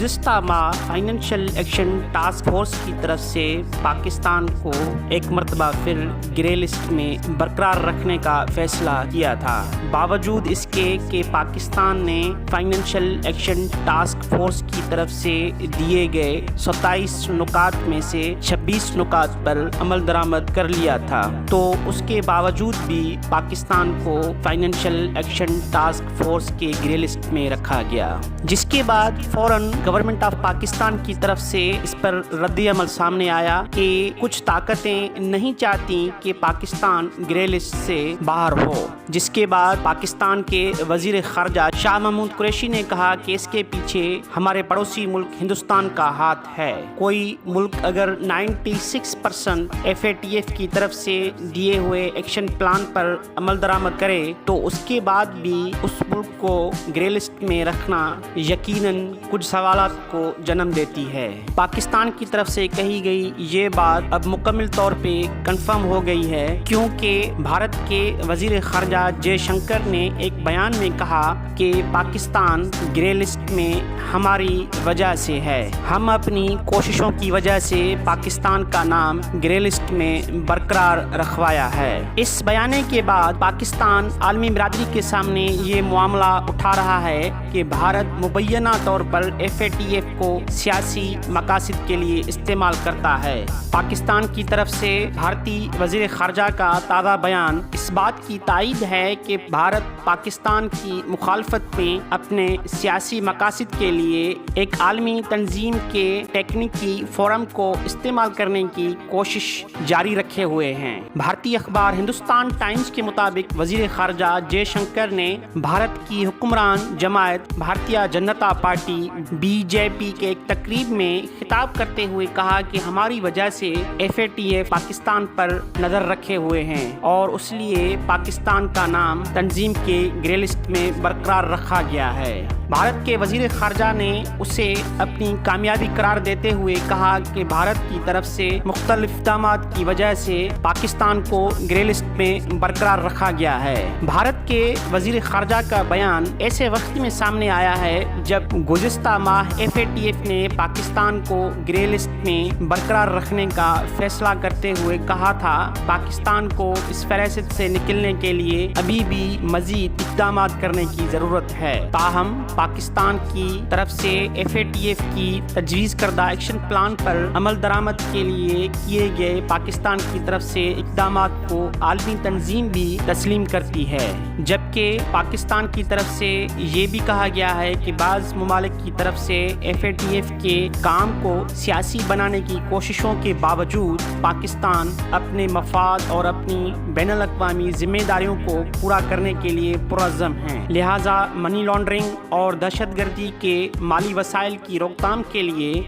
گزشتہ ماہ financial action task force کی طرف سے پاکستان کو ایک مرتبہ پھر گرے لسٹ میں برقرار رکھنے کا فیصلہ کیا تھا، باوجود اس کے کہ پاکستان نے فائنینشیل ایکشن ٹاسک فورس کی طرف سے دیے گئے 27 نکات میں سے 26 نکات پر عمل درآمد کر لیا تھا، تو اس کے باوجود بھی پاکستان کو فائنینشیل ایکشن ٹاسک فورس کے گرے لسٹ میں رکھا گیا، جس کے بعد فوراً گورنمنٹ آف پاکستان کی طرف سے اس پر رد عمل سامنے آیا کہ کچھ طاقتیں نہیں چاہتی کہ پاکستان گرے لسٹ سے باہر ہو، جس کے بعد پاکستان کے وزیر خارجہ شاہ محمود قریشی نے کہا کہ اس کے پیچھے ہمارے پڑوسی ملک ہندوستان کا ہاتھ ہے۔ کوئی ملک اگر 96% FATF کی طرف سے دیے ہوئے ایکشن پلان پر عمل درآمد کرے تو اس کے بعد بھی اس ملک کو گرے لسٹ میں رکھنا یقیناً کچھ سوالات کو جنم دیتی ہے۔ پاکستان کی طرف سے کہی گئی یہ بات اب مکمل طور پہ کنفرم ہو گئی ہے، کیونکہ بھارت کے وزیر خارجہ جے شنکر نے ایک بیان میں کہا کہ پاکستان گرے لسٹ میں ہماری وجہ سے ہے، ہم اپنی کوششوں کی وجہ سے پاکستان کا نام گرے لسٹ میں برقرار رکھوایا ہے۔ اس بیانے کے بعد پاکستان عالمی برادری کے سامنے یہ معاملہ اٹھا رہا ہے کہ بھارت مبینہ طور پر FATF کو سیاسی مقاصد کے لیے استعمال کرتا ہے۔ پاکستان کی طرف سے بھارتی وزیر خارجہ کا تازہ بیان اس بات کی تائید ہے کہ بھارت پاکستان کی مخالفت میں اپنے سیاسی مقاصد کے لیے ایک عالمی تنظیم کے ٹیکنیکی فورم کو استعمال کرنے کی کوشش جاری رکھے ہوئے ہیں۔ بھارتی اخبار ہندوستان ٹائمز کے مطابق وزیر خارجہ جے شنکر نے بھارت کی حکمران جماعت بھارتیہ جنتا پارٹی BJP کے ایک تقریب میں خطاب کرتے ہوئے کہا کہ ہماری وجہ سے FATF پاکستان پر نظر رکھے ہوئے ہیں اور اس لیے پاکستان کا نام تنظیم کے گرے لسٹ میں برقرار رکھا گیا ہے۔ بھارت کے وزیر خارجہ نے اسے اپنی کامیابی قرار دیتے ہوئے کہا کہ بھارت کی طرف سے مختلف اقدامات کی وجہ سے پاکستان کو گرے لسٹ میں برقرار رکھا گیا ہے۔ بھارت کے وزیر خارجہ کا بیان ایسے وقت میں سامنے آیا ہے جب گزشتہ ماہ FATF نے پاکستان کو گرے لسٹ میں برقرار رکھنے کا فیصلہ کرتے ہوئے کہا تھا پاکستان کو اس فہرست سے نکلنے کے لیے ابھی بھی مزید اقدامات کرنے کی ضرورت ہے، تاہم پاکستان کی طرف سے FATF کی تجویز کردہ ایکشن پلان پر عمل درآمد کے لیے کیے گئے پاکستان کی طرف سے اقدامات کو عالمی تنظیم بھی تسلیم کرتی ہے، جبکہ پاکستان کی طرف سے یہ بھی کہا گیا ہے کہ بعض ممالک کی طرف سے FATF کے کام کو سیاسی بنانے کی کوششوں کے باوجود پاکستان اپنے مفاد اور اپنی بین الاقوامی ذمہ داریوں کو پورا کرنے کے لیے پرعزم ہیں، لہٰذا منی لانڈرنگ اور دہشت گردی کے مالی وسائل کی روک تھام کے لیے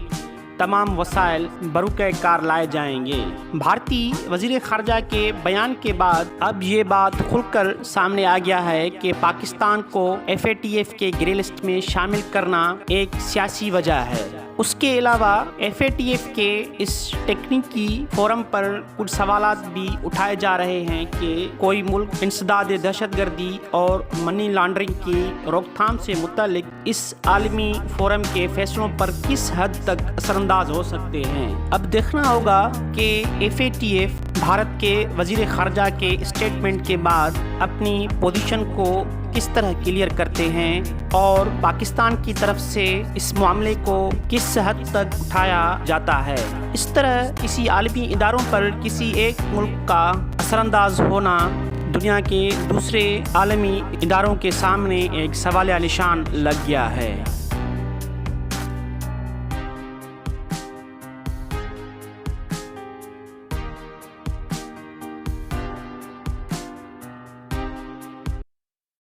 تمام وسائل بروئے کار لائے جائیں گے۔ بھارتی وزیر خارجہ کے بیان کے بعد اب یہ بات کھل کر سامنے آ گیا ہے کہ پاکستان کو FATF کے گرے لسٹ میں شامل کرنا ایک سیاسی وجہ ہے۔ اس کے علاوہ FATF کے اس ٹیکنیکی فورم پر کچھ سوالات بھی اٹھائے جا رہے ہیں کہ کوئی ملک انسداد دہشت گردی اور منی لانڈرنگ کی روک تھام سے متعلق اس عالمی فورم کے فیصلوں پر کس حد تک اثر انداز ہو سکتے ہیں۔ اب دیکھنا ہوگا کہ FATF بھارت کے وزیر خارجہ کے اسٹیٹمنٹ کے بعد اپنی پوزیشن کو کس طرح کلیئر کرتے ہیں اور پاکستان کی طرف سے اس معاملے کو کس حد تک اٹھایا جاتا ہے۔ اس طرح کسی عالمی اداروں پر کسی ایک ملک کا اثر انداز ہونا دنیا کے دوسرے عالمی اداروں کے سامنے ایک سوال نشان لگ گیا ہے۔